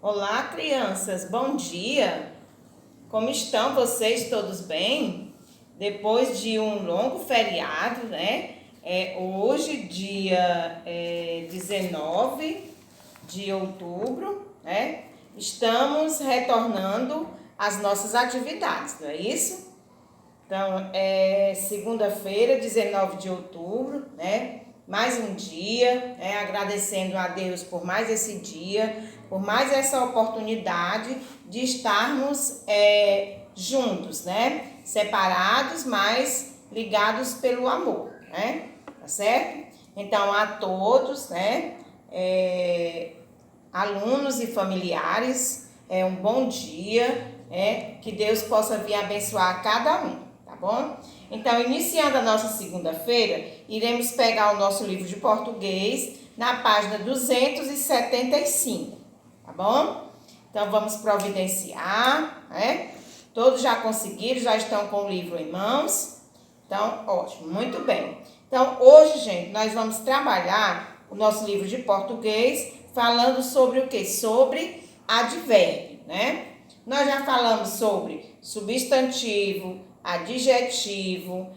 Olá, crianças, bom dia! Como estão vocês? Todos bem? Depois de um longo feriado, né? Hoje, dia 19 de outubro, né? Estamos retornando às nossas atividades, não é isso? Então, segunda-feira, 19 de outubro, né? Mais um dia, né? Agradecendo a Deus por mais esse dia, por mais essa oportunidade de estarmos juntos, né? Separados, mas ligados pelo amor, né? Tá certo? Então, a todos, né? Alunos e familiares, um bom dia, que Deus possa vir abençoar cada um, tá bom? Então, iniciando a nossa segunda-feira, iremos pegar o nosso livro de português na página 275, tá bom? Então, vamos providenciar, né? Todos já conseguiram, já estão com o livro em mãos. Então, ótimo, muito bem. Então, hoje, gente, nós vamos trabalhar o nosso livro de português falando sobre o quê? Sobre advérbio, né? Nós já falamos sobre substantivo, adjetivo,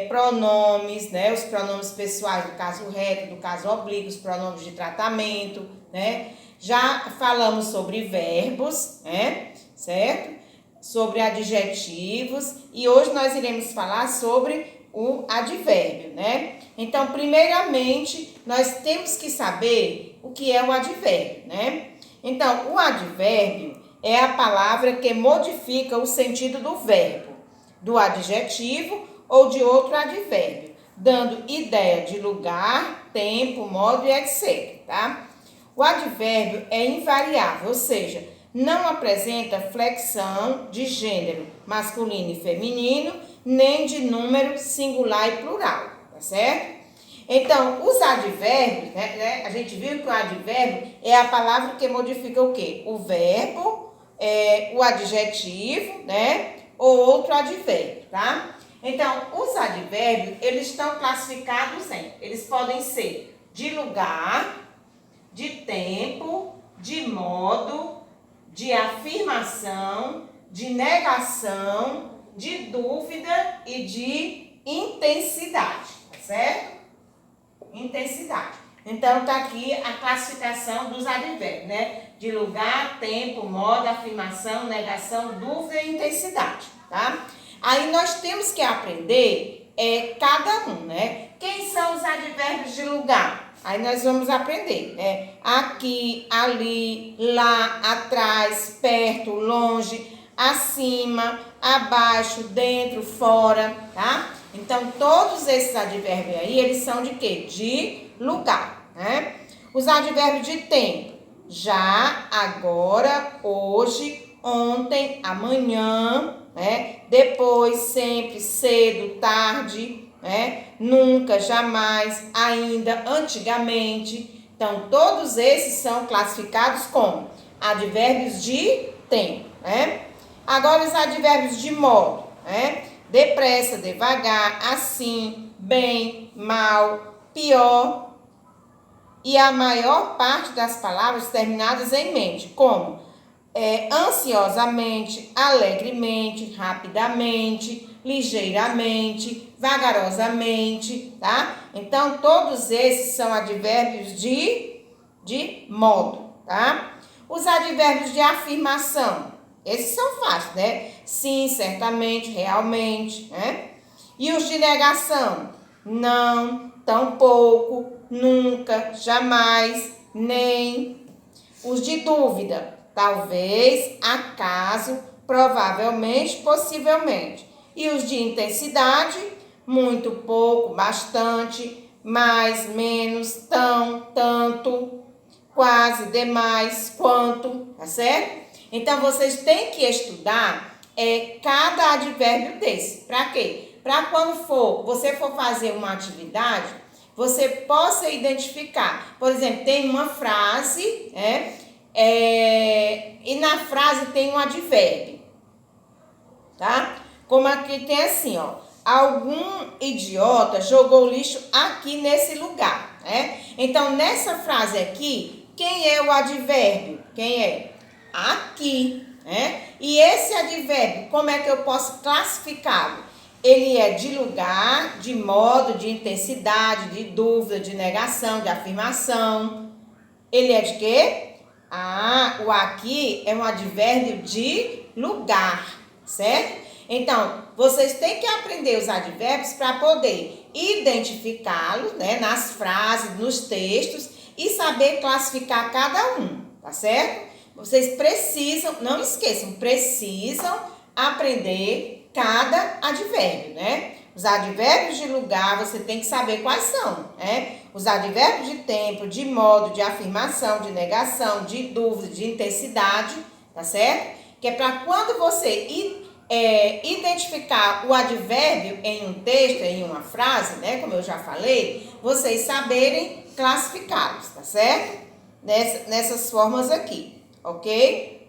pronomes, né? Os pronomes pessoais do caso reto, do caso oblíquo, os pronomes de tratamento, né? Já falamos sobre verbos, né? Certo? Sobre adjetivos e hoje nós iremos falar sobre o advérbio, né? Então, primeiramente, nós temos que saber o que é o advérbio, né? Então, o advérbio é a palavra que modifica o sentido do verbo, do adjetivo ou de outro advérbio, dando ideia de lugar, tempo, modo e etc, tá? O advérbio é invariável, ou seja, não apresenta flexão de gênero masculino e feminino, nem de número singular e plural, tá certo? Então, os advérbios, né, a gente viu que o advérbio é a palavra que modifica o quê? O verbo, o adjetivo, né, ou outro advérbio, tá? Então, os advérbios, eles estão classificados eles podem ser de lugar, de tempo, de modo, de afirmação, de negação, de dúvida e de intensidade, tá certo? Intensidade. Então, tá aqui a classificação dos advérbios, né? De lugar, tempo, modo, afirmação, negação, dúvida e intensidade, tá? Aí nós temos que aprender cada um, né? Quem são os advérbios de lugar? Aí nós vamos aprender, né? Aqui, ali, lá, atrás, perto, longe, acima, abaixo, dentro, fora, tá? Então, todos esses advérbios aí, eles são de quê? De lugar, né? Os advérbios de tempo. Já, agora, hoje, ontem, amanhã, né? Depois, sempre, cedo, tarde, né? Nunca, jamais, ainda, antigamente. Então, todos esses são classificados como advérbios de tempo, né? Agora, os advérbios de modo, né? Depressa, devagar, assim, bem, mal, pior. E a maior parte das palavras terminadas em mente, como ansiosamente, alegremente, rapidamente, ligeiramente, vagarosamente, tá? Então, todos esses são advérbios de modo, tá? Os advérbios de afirmação, esses são fáceis, né? Sim, certamente, realmente, né? E os de negação? Não, tampouco, nunca, jamais, nem. Os de dúvida? Talvez, acaso, provavelmente, possivelmente. E os de intensidade? Muito, pouco, bastante, mais, menos, tão, tanto, quase, demais, quanto, tá certo? Então, vocês têm que estudar cada advérbio desse. Para quê? Para quando você for fazer uma atividade, você possa identificar. Por exemplo, tem uma frase, e na frase tem um advérbio, tá? Como aqui tem assim, ó. Algum idiota jogou lixo aqui nesse lugar, né? Então, nessa frase aqui, quem é o advérbio? Quem é? Aqui, né? E esse advérbio, como é que eu posso classificá-lo? Ele é de lugar, de modo, de intensidade, de dúvida, de negação, de afirmação. Ele é de quê? O aqui é um advérbio de lugar, certo? Então, vocês têm que aprender os advérbios para poder identificá-los, né, nas frases, nos textos e saber classificar cada um, tá certo? Vocês precisam, não esqueçam, precisam aprender cada advérbio, né? Os advérbios de lugar, você tem que saber quais são, né? Os advérbios de tempo, de modo, de afirmação, de negação, de dúvida, de intensidade, tá certo? Que é para quando você identificar o advérbio em um texto, em uma frase, né? Como eu já falei, vocês saberem classificá-los, tá certo? Nessas formas aqui, ok?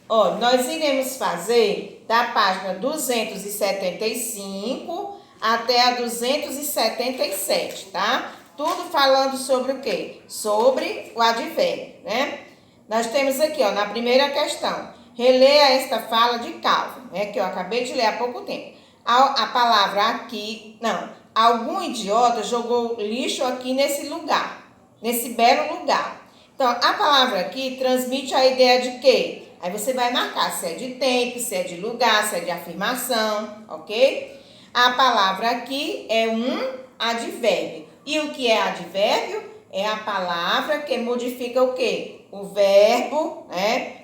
Ó, nós iremos fazer da página 275 até a 277, tá? Tudo falando sobre o quê? Sobre o advérbio, né? Nós temos aqui, ó, na primeira questão, releia esta fala de Calvin, né? Que eu acabei de ler há pouco tempo. A palavra aqui, não, algum idiota jogou lixo aqui nesse lugar, nesse belo lugar. Então, a palavra aqui transmite a ideia de quê? Aí você vai marcar se é de tempo, se é de lugar, se é de afirmação, ok? A palavra aqui é um advérbio. E o que é advérbio? É a palavra que modifica o quê? O verbo, né?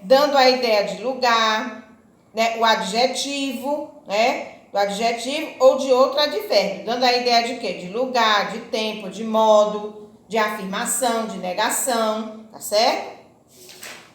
Dando a ideia de lugar, né? O adjetivo, né? Do adjetivo ou de outro advérbio. Dando a ideia de quê? De lugar, de tempo, de modo, de afirmação, de negação, tá certo?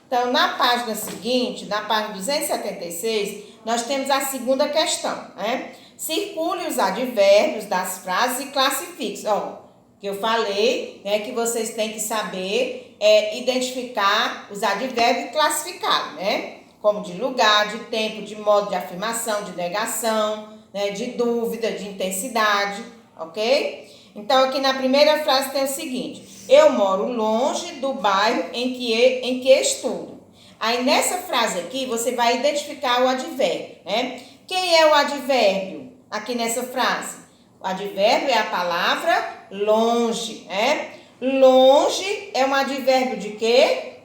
Então, na página seguinte, na página 276, nós temos a segunda questão, né? Circule os advérbios das frases e classifique. Ó, que eu falei, né, que vocês têm que saber identificar os advérbios e classificá-los, né? Como de lugar, de tempo, de modo, de afirmação, de negação, né, de dúvida, de intensidade, ok? Então, aqui na primeira frase tem o seguinte: eu moro longe do bairro em que estudo. Aí, nessa frase aqui, você vai identificar o advérbio, né? Quem é o advérbio aqui nessa frase? O advérbio é a palavra longe, né? Longe é um advérbio de quê?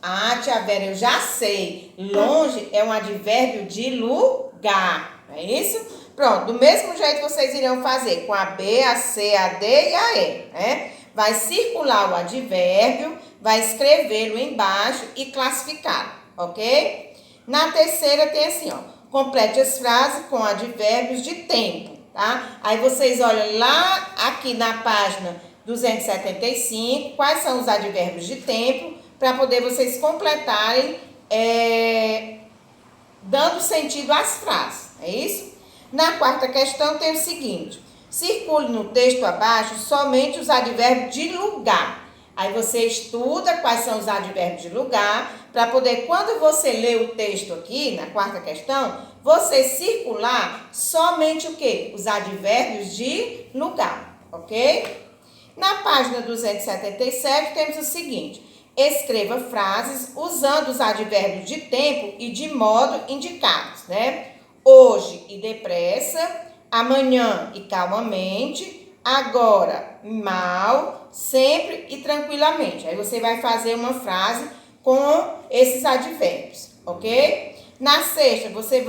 Ah, tia Vera, eu já sei. Longe é um advérbio de lugar, não é isso? Pronto, do mesmo jeito vocês irão fazer com a B, a C, a D e a E, né? Vai circular o advérbio, vai escrevê-lo embaixo e classificá-lo, ok? Na terceira tem assim, ó, complete as frases com advérbios de tempo, tá? Aí vocês olham lá aqui na página 275, quais são os advérbios de tempo, para poder vocês completarem, dando sentido às frases, é isso? Na quarta questão tem o seguinte: circule no texto abaixo somente os advérbios de lugar. Aí você estuda quais são os advérbios de lugar, para poder, quando você lê o texto aqui, na quarta questão, você circular somente o quê? Os advérbios de lugar, ok? Na página 277 temos o seguinte: escreva frases usando os advérbios de tempo e de modo indicados, né? Hoje e depressa, amanhã e calmamente, agora mal, sempre e tranquilamente. Aí você vai fazer uma frase com esses advérbios, ok? Na sexta, você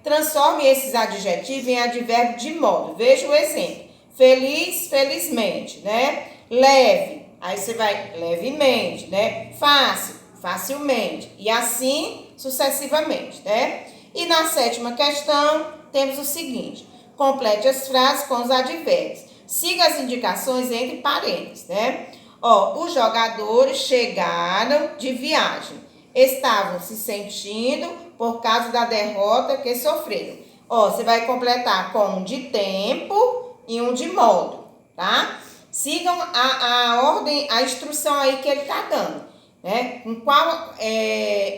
transforme esses adjetivos em advérbio de modo. Veja o exemplo: feliz, felizmente, né? Leve, aí você vai levemente, né? Fácil, facilmente, e assim sucessivamente, né? E na sétima questão, temos o seguinte: complete as frases com os advérbios. Siga as indicações entre parênteses, né? Ó, os jogadores chegaram de viagem. Estavam se sentindo por causa da derrota que sofreram. Ó, você vai completar com um de tempo e um de modo, tá? Sigam a ordem, a instrução aí que ele tá dando, né? Com qual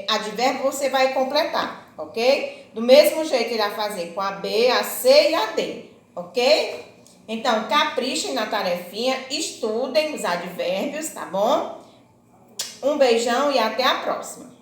advérbio você vai completar. Ok? Do mesmo jeito, irá fazer com a B, a C e a D. Ok? Então, caprichem na tarefinha, estudem os advérbios, tá bom? Um beijão e até a próxima.